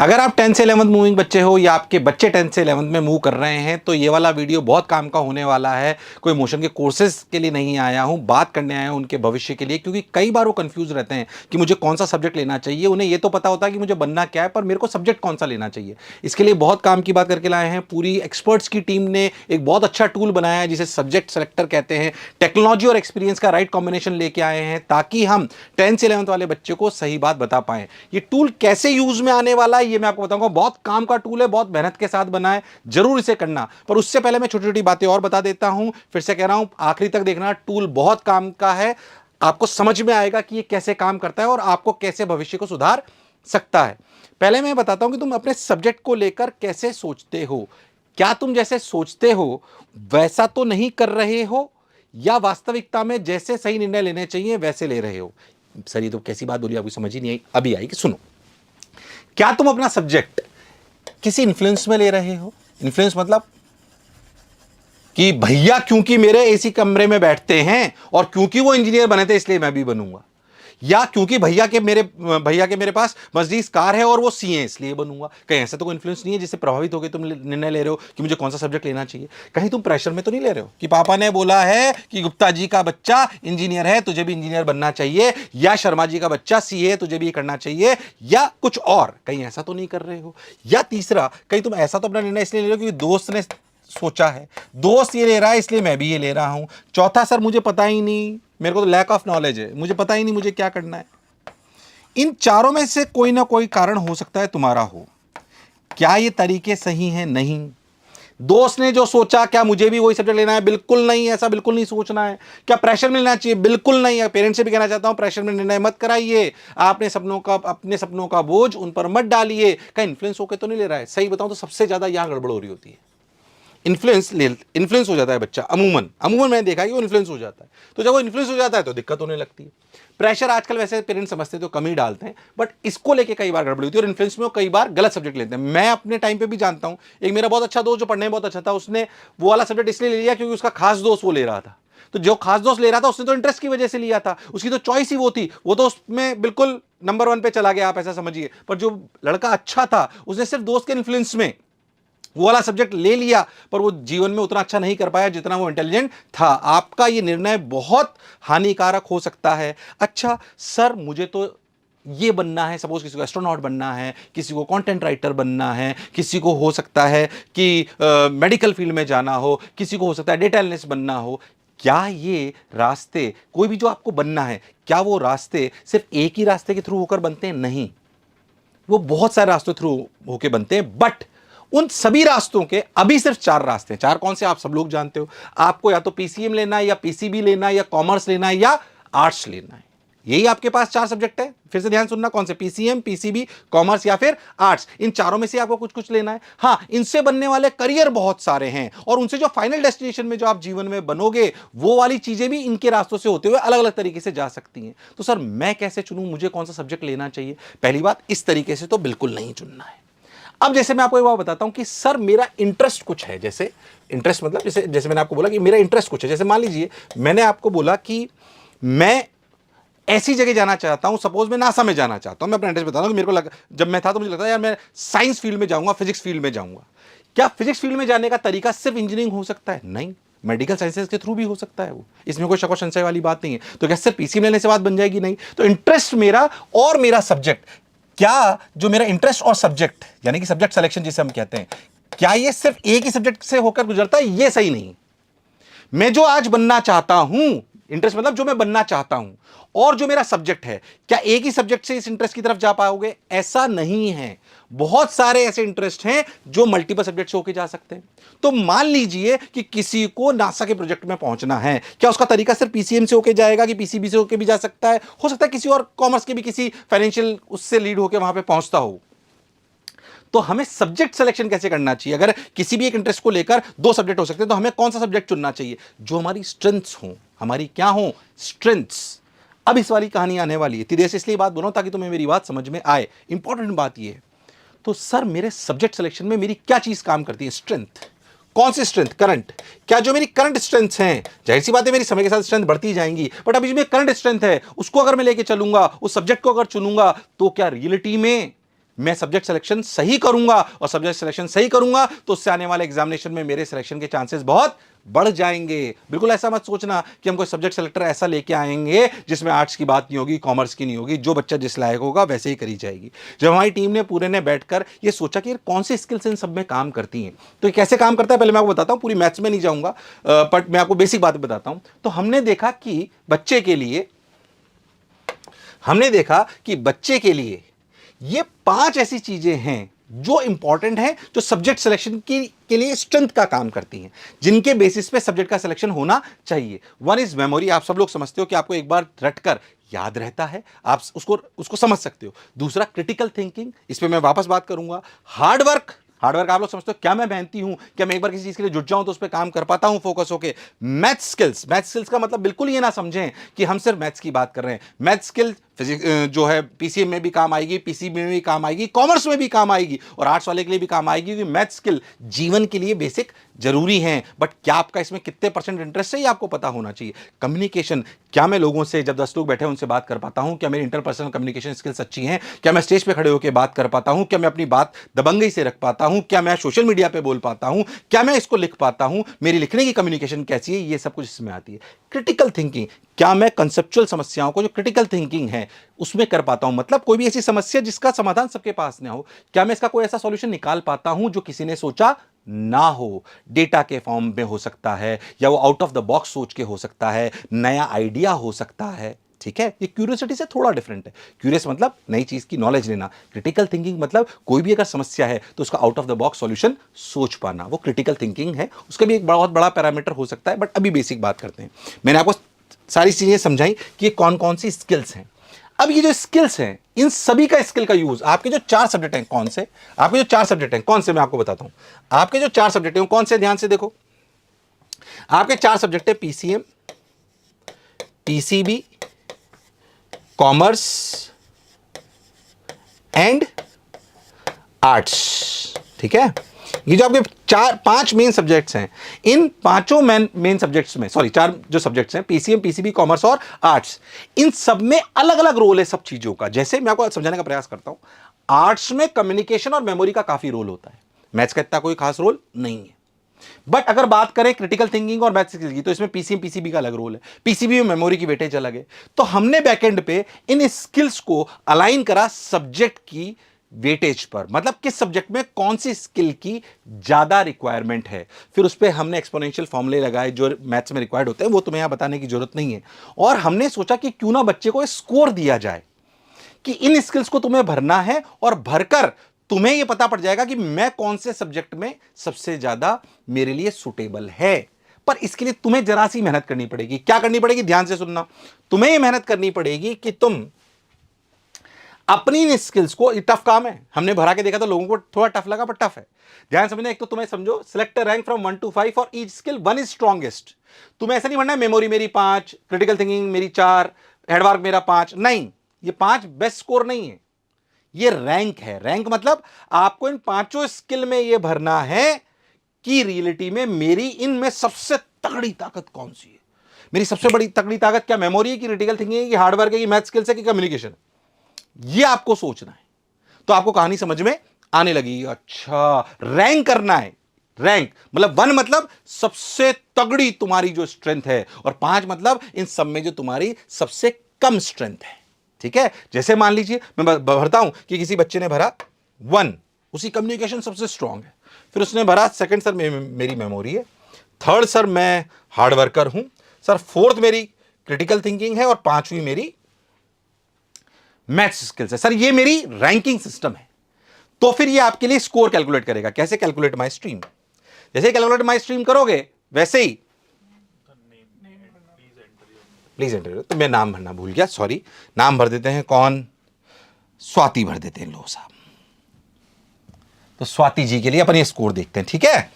अगर आप 10th से 11th मूविंग बच्चे हो या आपके बच्चे 10th से 11th में मूव कर रहे हैं तो ये वाला वीडियो बहुत काम का होने वाला है। कोई मोशन के कोर्सेज के लिए नहीं आया हूँ, बात करने आया हूँ उनके भविष्य के लिए, क्योंकि कई बार वो कंफ्यूज रहते हैं कि मुझे कौन सा सब्जेक्ट लेना चाहिए। उन्हें ये तो पता होता है कि मुझे बनना क्या है, पर मेरे को सब्जेक्ट कौन सा लेना चाहिए। इसके लिए बहुत काम की बात करके लाए हैं। पूरी एक्सपर्ट्स की टीम ने एक बहुत अच्छा टूल बनाया है जिसे सब्जेक्ट सेलेक्टर कहते हैं। टेक्नोलॉजी और एक्सपीरियंस का राइट कॉम्बिनेशन लेके आए हैं ताकि हम 10th से 11th वाले बच्चे को सही बात बता पाएं। ये टूल कैसे यूज में आने वाला है ये मैं आपको बताऊंगा। बहुत काम का टूल है, बहुत मेहनत के साथ बना है, जरूर इसे करना। पर उससे पहले मैं छोटी छोटी बातें और बता देता हूं। फिर से कह रहा हूं, आखिरी तक देखना। टूल बहुत काम का है, आपको समझ में आएगा कि ये कैसे काम करता है और आपको कैसे भविष्य को सुधार सकता है। पहले मैं बताता हूं कि तुम अपने सब्जेक्ट को लेकर कैसे सोचते हो। क्या तुम जैसे सोचते हो वैसा तो नहीं कर रहे हो, या वास्तविकता में जैसे सही निर्णय लेने चाहिए वैसे ले रहे हो। सर ये तो कैसी बात बोली, आपको समझ ही नहीं आई। अभी आई कि सुनो, क्या तुम अपना सब्जेक्ट किसी इन्फ्लुएंस में ले रहे हो। इन्फ्लुएंस मतलब कि भैया क्योंकि मेरे एसी कमरे में बैठते हैं और क्योंकि वो इंजीनियर बने थे इसलिए मैं भी बनूंगा, या क्योंकि भैया के मेरे पास मर्सिडीज कार है और वो सीए इसलिए बनूंगा। कहीं ऐसा तो कोई इन्फ्लुएंस नहीं है जिससे प्रभावित होकर तुम निर्णय ले रहे हो कि मुझे कौन सा सब्जेक्ट लेना चाहिए। कहीं तुम प्रेशर में तो नहीं ले रहे हो कि पापा ने बोला है कि गुप्ता जी का बच्चा इंजीनियर है तुझे भी इंजीनियर बनना चाहिए, या शर्मा जी का बच्चा सीए तुझे भी करना चाहिए, या कुछ और। कहीं ऐसा तो नहीं कर रहे हो। या तीसरा, कहीं तुम ऐसा तो अपना निर्णय इसलिए ले रहे हो क्योंकि दोस्त ने सोचा है, दोस्त ये ले रहा है इसलिए मैं भी ये ले रहा हूं। चौथा, सर मुझे पता ही नहीं, मेरे को तो लैक ऑफ नॉलेज है, मुझे पता ही नहीं मुझे क्या करना है। इन चारों में से कोई ना कोई कारण हो सकता है तुम्हारा हो। क्या ये तरीके सही हैं? नहीं। दोस्त ने जो सोचा, क्या मुझे भी वही सब्जेक्ट लेना है? बिल्कुल नहीं, ऐसा बिल्कुल नहीं सोचना है। क्या प्रेशर मिलना चाहिए? बिल्कुल नहीं। पेरेंट्स से भी कहना चाहता हूं, प्रेशर में निर्णय मत कराइए। अपने सपनों का बोझ उन पर मत डालिए। कहीं इन्फ्लुएंस होकर तो नहीं ले रहा है। सही बताऊं तो सबसे ज्यादा यहां गड़बड़ हो रही होती है। इन्फ्लुएंस हो जाता है बच्चा। अमूमन मैंने देखा है कि वो इन्फ्लुएंस हो जाता है। तो जब वो इन्फ्लुएंस हो जाता है तो दिक्कत होने लगती है। प्रेशर आजकल वैसे पेरेंट्स समझते तो कम ही डालते हैं, बट इसको लेके कई बार गड़बड़ी होती है और इन्फ्लुएंस में वो कई बार गलत सब्जेक्ट लेते हैं। मैं अपने टाइम पे भी जानता हूं, एक मेरा बहुत अच्छा दोस्त जो पढ़ने में बहुत अच्छा था, उसने वो वाला सब्जेक्ट इसलिए ले लिया क्योंकि उसका खास दोस्त वो ले रहा था। तो जो खास दोस्त ले रहा था उसने तो इंटरेस्ट की वजह से लिया था, उसकी तो चॉइस ही वो थी, वो तो उसमें बिल्कुल नंबर 1 पे चला गया, आप ऐसा समझिए। पर जो लड़का अच्छा था उसने सिर्फ दोस्त के इन्फ्लुएंस में वो वाला सब्जेक्ट ले लिया, पर वो जीवन में उतना अच्छा नहीं कर पाया जितना वो इंटेलिजेंट था। आपका ये निर्णय बहुत हानिकारक हो सकता है। अच्छा सर मुझे तो ये बनना है, सपोज किसी को एस्ट्रोनॉट बनना है, किसी को कंटेंट राइटर बनना है, किसी को हो सकता है कि मेडिकल फील्ड में जाना हो, किसी को हो सकता है डेटा एनालिस्ट बनना हो। क्या ये रास्ते, कोई भी जो आपको बनना है, क्या वो रास्ते सिर्फ एक ही रास्ते के थ्रू होकर बनते हैं? नहीं, वो बहुत सारे रास्तों थ्रू होकर बनते हैं। बट उन सभी रास्तों के अभी सिर्फ 4 रास्ते हैं। 4 कौन से आप सब लोग जानते हो। आपको या तो पीसीएम लेना है, या पीसीबी लेना है, या कॉमर्स लेना है, या आर्ट्स लेना है। यही आपके पास 4 सब्जेक्ट है। फिर से ध्यान सुनना, कौन से? पीसीएम, पीसीबी, कॉमर्स या फिर आर्ट्स। इन चारों में से आपको कुछ कुछ लेना है। हां, इनसे बनने वाले करियर बहुत सारे हैं और उनसे जो फाइनल डेस्टिनेशन में जो आप जीवन में बनोगे वो वाली चीजें भी इनके रास्तों से होते हुए अलग अलग तरीके से जा सकती हैं। तो सर मैं कैसे चुनूं, मुझे कौन सा सब्जेक्ट लेना चाहिए? पहली बात, इस तरीके से तो बिल्कुल नहीं चुनना है। अब जैसे मैं आपको एक बात बताता हूं कि सर मेरा इंटरेस्ट कुछ है, जैसे इंटरेस्ट मतलब जैसे मैंने आपको बोला कि मेरा इंटरेस्ट कुछ है। जैसे मान लीजिए मैंने आपको बोला कि मैं ऐसी जगह जाना चाहता हूं, सपोज मैं नासा में जाना चाहता हूं। मैं अपना इंटरेस्ट बताता हूं कि मेरे को लगा, जब मैं था तो मुझे लगता था यार मैं साइंस फील्ड में जाऊंगा, फिजिक्स फील्ड में जाऊंगा। क्या फिजिक्स फील्ड में जाने का तरीका सिर्फ इंजीनियरिंग हो सकता है? नहीं, मेडिकल साइंसेज के थ्रू भी हो सकता है वो, इसमें कोई शक और संशय वाली बात नहीं है। तो क्या सिर्फ पीसीएम लेने से बात बन जाएगी? नहीं। तो इंटरेस्ट मेरा और मेरा सब्जेक्ट, क्या जो मेरा इंटरेस्ट और सब्जेक्ट यानी कि सब्जेक्ट सिलेक्शन जिसे हम कहते हैं, क्या ये सिर्फ एक ही सब्जेक्ट से होकर गुजरता है? ये सही नहीं। मैं जो आज बनना चाहता हूं, इंटरेस्ट मतलब जो मैं बनना चाहता हूं, और जो मेरा सब्जेक्ट है, क्या एक ही सब्जेक्ट से इस इंटरेस्ट की तरफ जा पाओगे? ऐसा नहीं है। बहुत सारे ऐसे इंटरेस्ट हैं जो मल्टीपल सब्जेक्ट से होके जा सकते हैं। तो मान लीजिए कि किसी को नासा के प्रोजेक्ट में पहुंचना है, क्या उसका तरीका सिर्फ पीसीएम से होके जाएगा कि पीसीबी से होके भी जा सकता है? हो सकता है किसी और कॉमर्स के भी किसी फाइनेंशियल उससे लीड होकर वहां पे पहुंचता हो। तो हमें सब्जेक्ट सिलेक्शन कैसे करना चाहिए? अगर किसी भी एक इंटरेस्ट को लेकर 2 सब्जेक्ट हो सकते हैं तो हमें कौन सा सब्जेक्ट चुनना चाहिए? जो हमारी स्ट्रेंथ्स हो, हमारी क्या हो? स्ट्रेंथ्स। अब इस वाली कहानी आने वाली है, धीरे से इसलिए बात बोल रहा हूं ताकि तुम्हें मेरी बात समझ में आए। इंपॉर्टेंट बात यह है। तो सर मेरे सब्जेक्ट सिलेक्शन में मेरी क्या चीज काम करती है? स्ट्रेंथ। कौन सी स्ट्रेंथ? करंट। क्या जो मेरी करंट स्ट्रेंथ्स हैं, जाहिर सी बात है मेरी समय के साथ स्ट्रेंथ बढ़ती जाएंगी, बट अभी जो मेरी करंट स्ट्रेंथ है उसको अगर मैं लेके चलूंगा, उस सब्जेक्ट को अगर चुनूंगा, तो क्या रियलिटी में मैं सब्जेक्ट सिलेक्शन सही करूंगा, और सब्जेक्ट सिलेक्शन सही करूंगा तो उससे आने वाले एग्जामिनेशन में मेरे सिलेक्शन के चांसेस बहुत बढ़ जाएंगे। बिल्कुल ऐसा मत सोचना कि हम कोई सब्जेक्ट सेलेक्टर ऐसा लेके आएंगे जिसमें आर्ट्स की बात नहीं होगी, कॉमर्स की नहीं होगी, जो बच्चा जिस लायक होगा वैसे ही करी जाएगी। जब हमारी टीम ने पूरे ने बैठकर ये सोचा कि कौन सी स्किल्स इन सब में काम करती हैं, तो ये कैसे काम करता है पहले मैं आपको बताता हूं, पूरी मैथ्स में नहीं जाऊंगा, बट मैं आपको बेसिक बात बताता हूं। तो हमने देखा कि बच्चे के लिए ये 5 ऐसी चीजें हैं जो इंपॉर्टेंट है, जो सब्जेक्ट सिलेक्शन के लिए स्ट्रेंथ का काम करती हैं, जिनके बेसिस पे सब्जेक्ट का सिलेक्शन होना चाहिए। वन इज मेमोरी, आप सब लोग समझते हो कि आपको एक बार रटकर याद रहता है, आप उसको समझ सकते हो। दूसरा क्रिटिकल थिंकिंग, इस पे मैं वापस बात करूंगा। हार्डवर्क आप लोग समझते हो, क्या मैं मेहनती हूं, क्या मैं एक बार किसी चीज के लिए जुट जाऊं तो उस पर काम कर पाता हूं फोकस होके। मैथ स्किल्स का मतलब बिल्कुल ये ना समझें कि हम सिर्फ मैथ्स की बात कर रहे हैं। मैथ स्किल जो है पीसीएम में भी काम आएगी, पीसीबी में भी काम आएगी, कॉमर्स में भी काम आएगी, और आर्ट्स वाले के लिए भी काम आएगी, क्योंकि मैथ स्किल जीवन के लिए बेसिक जरूरी है। बट क्या आपका इसमें कितने % इंटरेस्ट है ये आपको पता होना चाहिए। कम्युनिकेशन, क्या मैं लोगों से जब 10 लोग बैठे उनसे बात कर पाता हूं, क्या मेरी इंटरपर्सनल कम्युनिकेशन स्किल्स अच्छी हैं, क्या मैं स्टेज पे खड़े होकर बात कर पाता हूं, क्या मैं अपनी बात दबंगई से रख पाता हूं, क्या मैं सोशल मीडिया पे बोल पाता हूं, क्या मैं इसको लिख पाता हूं, मेरी लिखने की कम्युनिकेशन कैसी है, ये सब कुछ इसमें आती है। क्रिटिकल थिंकिंग, क्या मैं कंसेप्चुअल समस्याओं को, जो क्रिटिकल थिंकिंग है उसमें कर पाता हूं, मतलब कोई भी ऐसी समस्या जिसका समाधान सबके पास ना हो, क्या मैं इसका कोई ऐसा सॉल्यूशन निकाल पाता हूं जो किसी ने सोचा ना हो। डेटा के फॉर्म में हो सकता है, या वो आउट ऑफ द बॉक्स सोच के हो सकता है, नया आइडिया हो सकता है। ठीक है, ये क्यूरियोसिटी से थोड़ा डिफरेंट है। क्यूरियस मतलब नई चीज की नॉलेज लेना, क्रिटिकल थिंकिंग मतलब कोई भी अगर समस्या है तो उसका out of the box solution सोच पाना, वो क्रिटिकल थिंकिंग है। उसका भी एक बहुत बड़ा पैरामीटर हो सकता है, बट अभी बेसिक बात करते हैं। मैंने आपको सारी चीजें समझाई कि ये कौन कौन सी स्किल्स हैं। अब ये जो स्किल्स हैं, इन सभी का स्किल का यूज आपके जो 4 सब्जेक्ट हैं, कौन से आपके जो 4 सब्जेक्ट हैं, कौन से मैं आपको बताता हूं। आपके जो 4 सब्जेक्ट हैं कौन से, ध्यान से देखो। आपके 4 सब्जेक्ट है PCM, PCB, commerce and arts. ठीक है, ये जो आपके 5 मेन सब्जेक्ट्स हैं, इन पांचों मेन सब्जेक्ट्स में, सॉरी 4 जो सब्जेक्ट्स हैं, पीसीएम, पीसीबी, कॉमर्स और आर्ट्स, इन सब में अलग अलग रोल है सब चीजों का। जैसे मैं आपको समझाने का प्रयास करता हूं, आर्ट्स में कम्युनिकेशन और मेमोरी का काफी रोल होता है, मैथ्स का इतना कोई खास रोल नहीं है। बट अगर बात करें क्रिटिकल थिंकिंग और मैथ्स की, तो इसमें पीसीएम पीसीबी का अलग रोल है, पीसीबी में मेमोरी की वेटेज अलग है। तो हमने बैकएंड पे इन स्किल्स को अलाइन करा सब्जेक्ट की वेटेज पर, मतलब किस सब्जेक्ट में कौन सी स्किल की ज्यादा रिक्वायरमेंट है। फिर उस पर हमने एक्सपोनेंशियल फॉर्मूले लगाए जो मैथ्स में रिक्वायर्ड होते हैं, वो तुम्हें यहां बताने की जरूरत नहीं है। और हमने सोचा कि क्यों ना बच्चे को स्कोर दिया जाए कि इन स्किल्स को तुम्हें भरना है, और भरकर तुम्हें यह पता पड़ जाएगा कि मैं कौन से सब्जेक्ट में सबसे ज्यादा मेरे लिए सुटेबल है। पर इसके लिए तुम्हें जरा सी मेहनत करनी पड़ेगी। क्या करनी पड़ेगी, ध्यान से सुनना। तुम्हें यह मेहनत करनी पड़ेगी कि तुम अपनी इन स्किल्स को, टफ काम है, हमने भरा के देखा तो लोगों को थोड़ा टफ लगा, पर टफ है। ध्यान समझना, एक तो तुम्हें समझो, select rank from 1 to 5 for each skill, 1 is strongest. तुम्हें ऐसा नहीं भरना है मेमोरी मेरी 5, क्रिटिकल थिंकिंग मेरी 4, हेडवर्क मेरा 5, नहीं, ये 5 बेस्ट स्कोर नहीं है, ये रैंक है। रैंक मतलब आपको इन 5 स्किल में यह भरना है कि रियलिटी में मेरी इनमें सबसे तगड़ी ताकत कौन सी है। मेरी सबसे बड़ी तगड़ी ताकत क्या मेमोरी है, कि क्रिटिकल थिंकिंग है, कि हार्डवर्क है, कि मैथ स्किल्स है, कि कम्युनिकेशन है। ये आपको सोचना है, तो आपको कहानी समझ में आने लगी। अच्छा, रैंक करना है। रैंक मतलब 1 मतलब सबसे तगड़ी तुम्हारी जो स्ट्रेंथ है, और 5 मतलब इन सब में जो तुम्हारी सबसे कम स्ट्रेंथ है। ठीक है, जैसे मान लीजिए मैं भरता हूं कि किसी बच्चे ने भरा 1, उसी कम्युनिकेशन सबसे स्ट्रांग है। फिर उसने भरा सेकंड, सर मेरी मेमोरी है, थर्ड सर मैं हार्ड वर्कर हूं, सर फोर्थ मेरी क्रिटिकल थिंकिंग है, और 5वीं मेरी मैथ्स स्किल्स है। सर ये मेरी रैंकिंग सिस्टम है। तो फिर ये आपके लिए स्कोर कैलकुलेट करेगा। कैसे, कैलकुलेट माई स्ट्रीम। जैसे कैलकुलेट माई स्ट्रीम करोगे वैसे ही, प्लीज एंटर, तो मैं नाम भरना भूल गया, सॉरी। नाम भर देते हैं, कौन, स्वाति भर देते हैं लो साहब। तो स्वाति जी के लिए अपन ये स्कोर देखते हैं। ठीक है,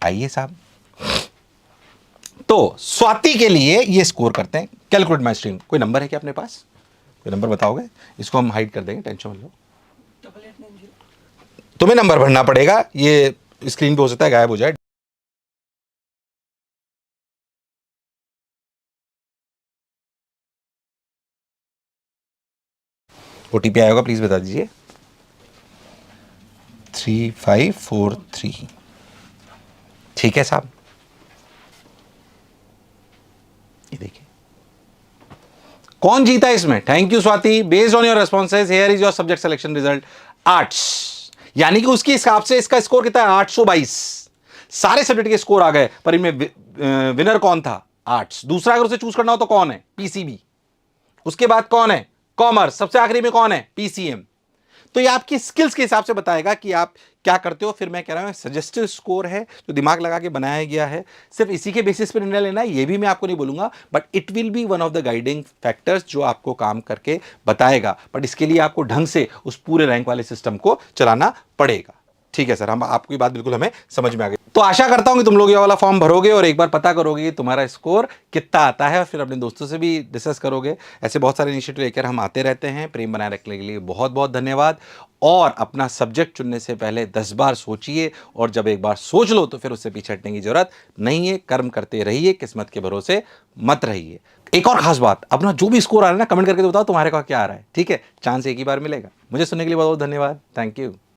आइए साहब, तो स्वाति के लिए ये स्कोर करते हैं। कैलकुलेट माई स्ट्रीम, कोई नंबर है क्या अपने पास, कोई नंबर बताओगे, इसको हम हाइड कर देंगे, टेंशन मत लो। तुम्हें नंबर भरना पड़ेगा, ये स्क्रीन पे हो सकता है गायब हो जाए। ओटीपी आएगा, प्लीज बता दीजिए। 3543। ठीक है साहब, ये देखिए कौन जीता इसमें। Thank you Swati. Based on your responses here is your subject selection result. Arts, यानी कि उसके हिसाब से इसका स्कोर कितना है, 822। सारे सब्जेक्ट के स्कोर आ गए, पर इनमें विनर कौन था, आर्ट्स। दूसरा अगर उसे चूज करना हो तो कौन है, पीसीबी। उसके बाद कौन है, कॉमर्स। सबसे आखिरी में कौन है, पीसीएम। तो ये आपकी स्किल्स के हिसाब से बताएगा कि आप क्या करते हो। फिर मैं कह रहा हूं सजेस्टिव स्कोर है जो दिमाग लगा के बनाया गया है, सिर्फ इसी के बेसिस पर निर्णय लेना है ये भी मैं आपको नहीं बोलूंगा, but it will be one of the guiding factors जो आपको काम करके बताएगा। बट इसके लिए आपको ढंग से उस पूरे रैंक वाले सिस्टम को चलाना पड़ेगा। ठीक है सर, हम आपकी बात बिल्कुल हमें समझ में आ गई। तो आशा करता हूं कि तुम लोग ये वाला फॉर्म भरोगे और एक बार पता करोगे कि तुम्हारा स्कोर कितना आता है, और फिर अपने दोस्तों से भी डिस्कस करोगे। ऐसे बहुत सारे इनिशिएटिव लेकर हम आते रहते हैं। प्रेम बनाए रखने के लिए बहुत बहुत धन्यवाद। और अपना सब्जेक्ट चुनने से पहले 10 बार सोचिए, और जब एक बार सोच लो तो फिर उससे पीछे हटने की जरूरत नहीं है। कर्म करते रहिए, किस्मत के भरोसे मत रहिए। एक और खास बात, अपना जो भी स्कोर आ रहा है ना, कमेंट करके तो बताओ तुम्हारे का क्या आ रहा है। ठीक है, चांस एक ही बार मिलेगा। मुझे सुनने के लिए बहुत बहुत धन्यवाद। Thank you.